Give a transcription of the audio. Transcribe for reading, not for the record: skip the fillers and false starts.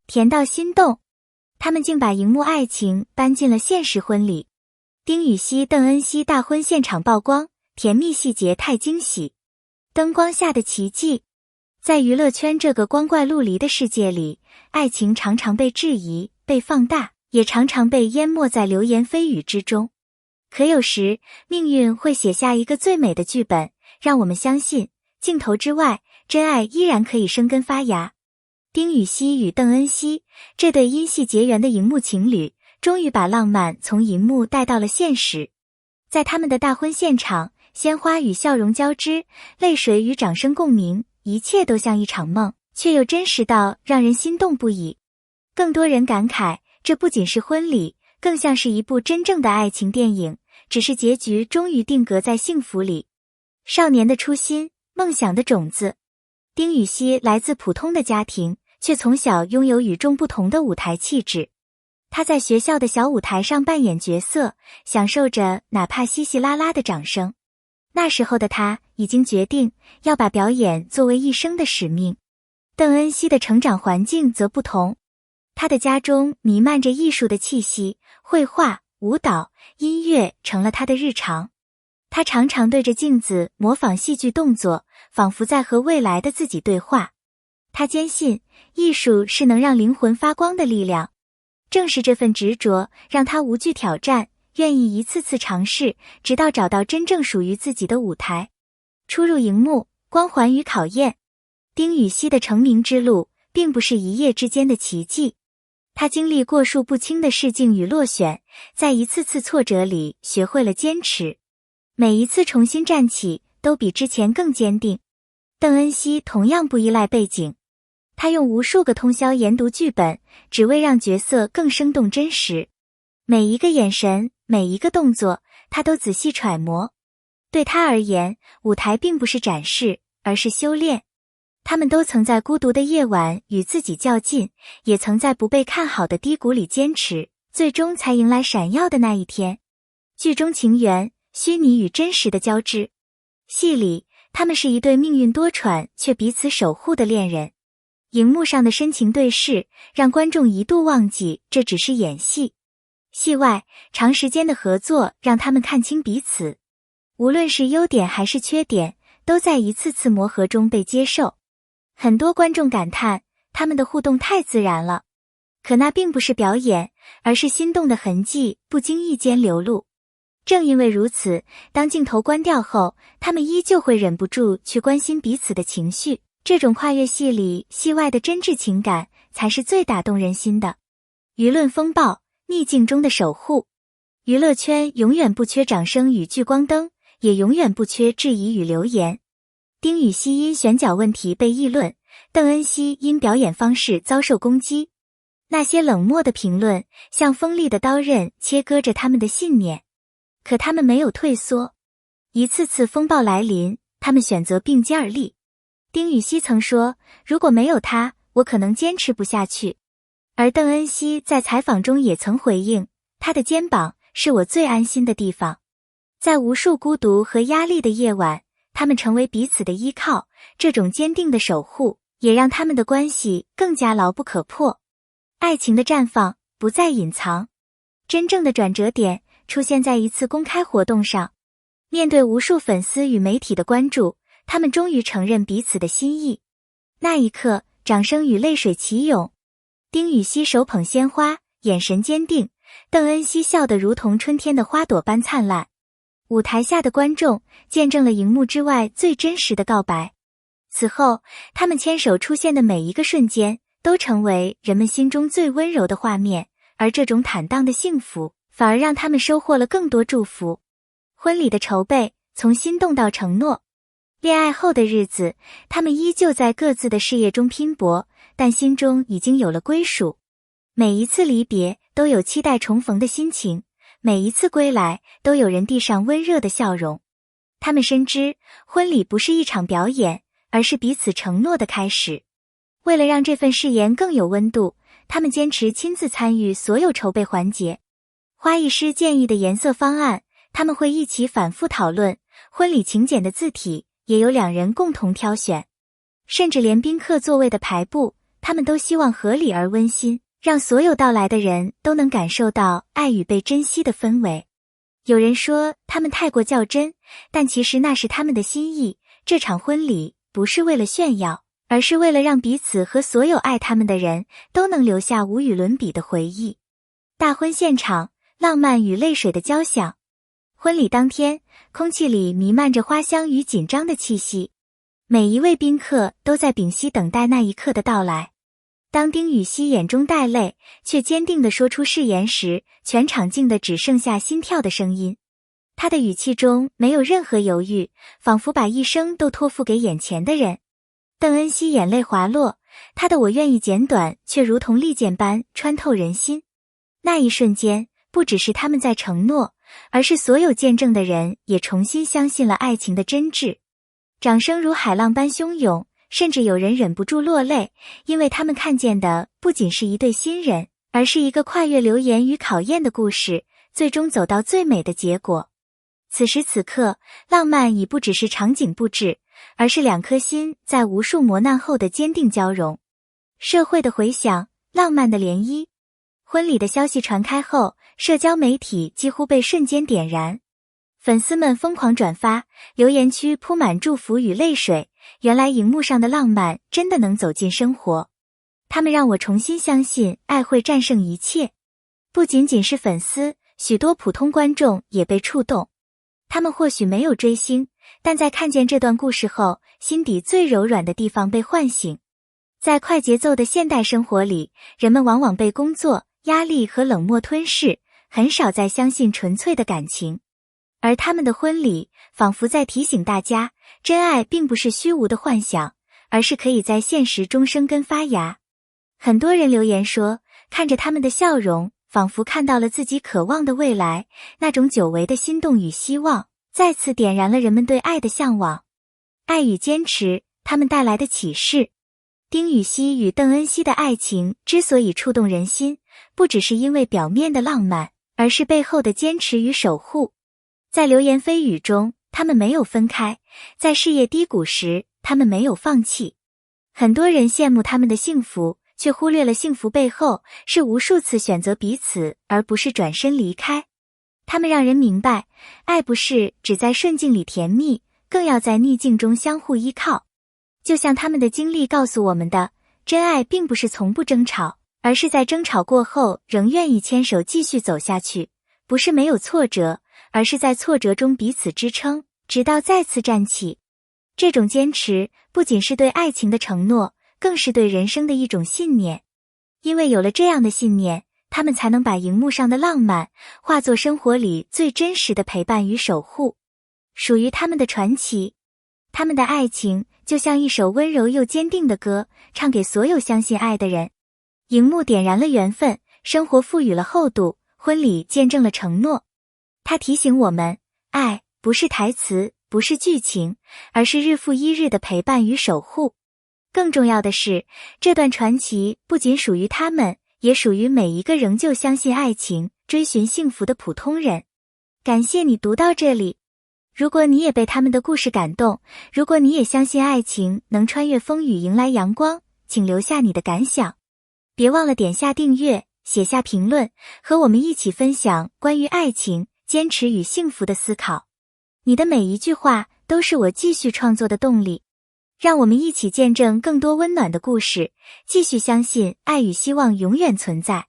甜到心动。他们竟把荧幕爱情搬进了现实婚礼。丁禹兮、邓恩熙大婚现场曝光，甜蜜细节太惊喜。灯光下的奇迹。在娱乐圈这个光怪陆离的世界里，爱情常常被质疑、被放大，也常常被淹没在流言蜚语之中。可有时，命运会写下一个最美的剧本，让我们相信，镜头之外，真爱依然可以生根发芽。丁禹兮与邓恩熙这对因戏结缘的荧幕情侣，终于把浪漫从荧幕带到了现实。在他们的大婚现场，鲜花与笑容交织，泪水与掌声共鸣，一切都像一场梦，却又真实到让人心动不已。更多人感慨，这不仅是婚礼，更像是一部真正的爱情电影，只是结局终于定格在幸福里。少年的初心，梦想的种子。丁禹兮来自普通的家庭，却从小拥有与众不同的舞台气质。他在学校的小舞台上扮演角色，享受着哪怕稀稀拉拉的掌声。那时候的他已经决定要把表演作为一生的使命。邓恩熙的成长环境则不同，他的家中弥漫着艺术的气息，绘画、舞蹈、音乐成了他的日常。他常常对着镜子模仿戏剧动作，仿佛在和未来的自己对话。他坚信，艺术是能让灵魂发光的力量。正是这份执着，让他无惧挑战，愿意一次次尝试，直到找到真正属于自己的舞台。初入荧幕，光环与考验。丁禹兮的成名之路，并不是一夜之间的奇迹。他经历过数不清的试镜与落选，在一次次挫折里学会了坚持。每一次重新站起，都比之前更坚定。邓恩熙同样不依赖背景，他用无数个通宵研读剧本，只为让角色更生动真实。每一个眼神，每一个动作，他都仔细揣摩。对他而言，舞台并不是展示，而是修炼。他们都曾在孤独的夜晚与自己较劲，也曾在不被看好的低谷里坚持，最终才迎来闪耀的那一天。剧中情缘，虚拟与真实的交织。戏里，他们是一对命运多舛却彼此守护的恋人。荧幕上的深情对视，让观众一度忘记这只是演戏。戏外，长时间的合作让他们看清彼此。无论是优点还是缺点，都在一次次磨合中被接受。很多观众感叹，他们的互动太自然了。可那并不是表演，而是心动的痕迹不经意间流露。正因为如此，当镜头关掉后，他们依旧会忍不住去关心彼此的情绪。这种跨越戏里戏外的真挚情感，才是最打动人心的。舆论风暴，逆境中的守护。娱乐圈永远不缺掌声与聚光灯，也永远不缺质疑与流言。丁禹兮因选角问题被议论，邓恩熙因表演方式遭受攻击。那些冷漠的评论，像锋利的刀刃切割着他们的信念。可他们没有退缩。一次次风暴来临，他们选择并肩而立。丁禹兮曾说，如果没有他，我可能坚持不下去。而邓恩熙在采访中也曾回应，他的肩膀是我最安心的地方。在无数孤独和压力的夜晚，他们成为彼此的依靠，这种坚定的守护，也让他们的关系更加牢不可破。爱情的绽放不再隐藏，真正的转折点出现在一次公开活动上。面对无数粉丝与媒体的关注，他们终于承认彼此的心意。那一刻，掌声与泪水齐涌。丁禹兮手捧鲜花，眼神坚定；邓恩熙笑得如同春天的花朵般灿烂。舞台下的观众见证了荧幕之外最真实的告白。此后，他们牵手出现的每一个瞬间，都成为人们心中最温柔的画面，而这种坦荡的幸福，反而让他们收获了更多祝福。婚礼的筹备，从心动到承诺。恋爱后的日子，他们依旧在各自的事业中拼搏，但心中已经有了归属。每一次离别，都有期待重逢的心情；每一次归来，都有人递上温热的笑容。他们深知，婚礼不是一场表演，而是彼此承诺的开始。为了让这份誓言更有温度，他们坚持亲自参与所有筹备环节。花艺师建议的颜色方案，他们会一起反复讨论；婚礼请柬的字体，也由两人共同挑选。甚至连宾客座位的排布，他们都希望合理而温馨，让所有到来的人都能感受到爱与被珍惜的氛围。有人说他们太过较真，但其实那是他们的心意。这场婚礼不是为了炫耀，而是为了让彼此和所有爱他们的人都能留下无与伦比的回忆。大婚现场，浪漫与泪水的交响。婚礼当天，空气里弥漫着花香与紧张的气息，每一位宾客都在屏息等待那一刻的到来。当丁禹兮眼中带泪，却坚定地说出誓言时，全场静得只剩下心跳的声音。他的语气中没有任何犹豫，仿佛把一生都托付给眼前的人。邓恩熙眼泪滑落，他的我愿意简短，却如同利剑般穿透人心。那一瞬间，不只是他们在承诺，而是所有见证的人也重新相信了爱情的真挚。掌声如海浪般汹涌，甚至有人忍不住落泪，因为他们看见的不仅是一对新人，而是一个跨越流言与考验的故事，最终走到最美的结果。此时此刻，浪漫已不只是场景布置，而是两颗心在无数磨难后的坚定交融。社会的回响，浪漫的涟漪。婚礼的消息传开后，社交媒体几乎被瞬间点燃。粉丝们疯狂转发，留言区铺满祝福与泪水。原来荧幕上的浪漫真的能走进生活，他们让我重新相信爱会战胜一切。不仅仅是粉丝，许多普通观众也被触动。他们或许没有追星，但在看见这段故事后，心底最柔软的地方被唤醒。在快节奏的现代生活里，人们往往被工作、压力和冷漠吞噬，很少再相信纯粹的感情。而他们的婚礼仿佛在提醒大家，真爱并不是虚无的幻想，而是可以在现实中生根发芽。很多人留言说，看着他们的笑容，仿佛看到了自己渴望的未来，那种久违的心动与希望，再次点燃了人们对爱的向往。爱与坚持，他们带来的启示。丁禹兮与邓恩熙的爱情之所以触动人心，不只是因为表面的浪漫，而是背后的坚持与守护。在流言蜚语中，他们没有分开；在事业低谷时，他们没有放弃。很多人羡慕他们的幸福，却忽略了幸福背后是无数次选择彼此，而不是转身离开。他们让人明白，爱不是只在顺境里甜蜜，更要在逆境中相互依靠。就像他们的经历告诉我们的，真爱并不是从不争吵，而是在争吵过后仍愿意牵手继续走下去。不是没有挫折，而是在挫折中彼此支撑，直到再次站起。这种坚持不仅是对爱情的承诺，更是对人生的一种信念。因为有了这样的信念，他们才能把荧幕上的浪漫化作生活里最真实的陪伴与守护。属于他们的传奇，他们的爱情就像一首温柔又坚定的歌，唱给所有相信爱的人。荧幕点燃了缘分，生活赋予了厚度，婚礼见证了承诺。它提醒我们，爱不是台词，不是剧情，而是日复一日的陪伴与守护。更重要的是，这段传奇不仅属于他们，也属于每一个仍旧相信爱情、追寻幸福的普通人。感谢你读到这里。如果你也被他们的故事感动，如果你也相信爱情能穿越风雨迎来阳光，请留下你的感想。别忘了点下订阅，写下评论，和我们一起分享关于爱情、坚持与幸福的思考。你的每一句话都是我继续创作的动力。让我们一起见证更多温暖的故事，继续相信爱与希望永远存在。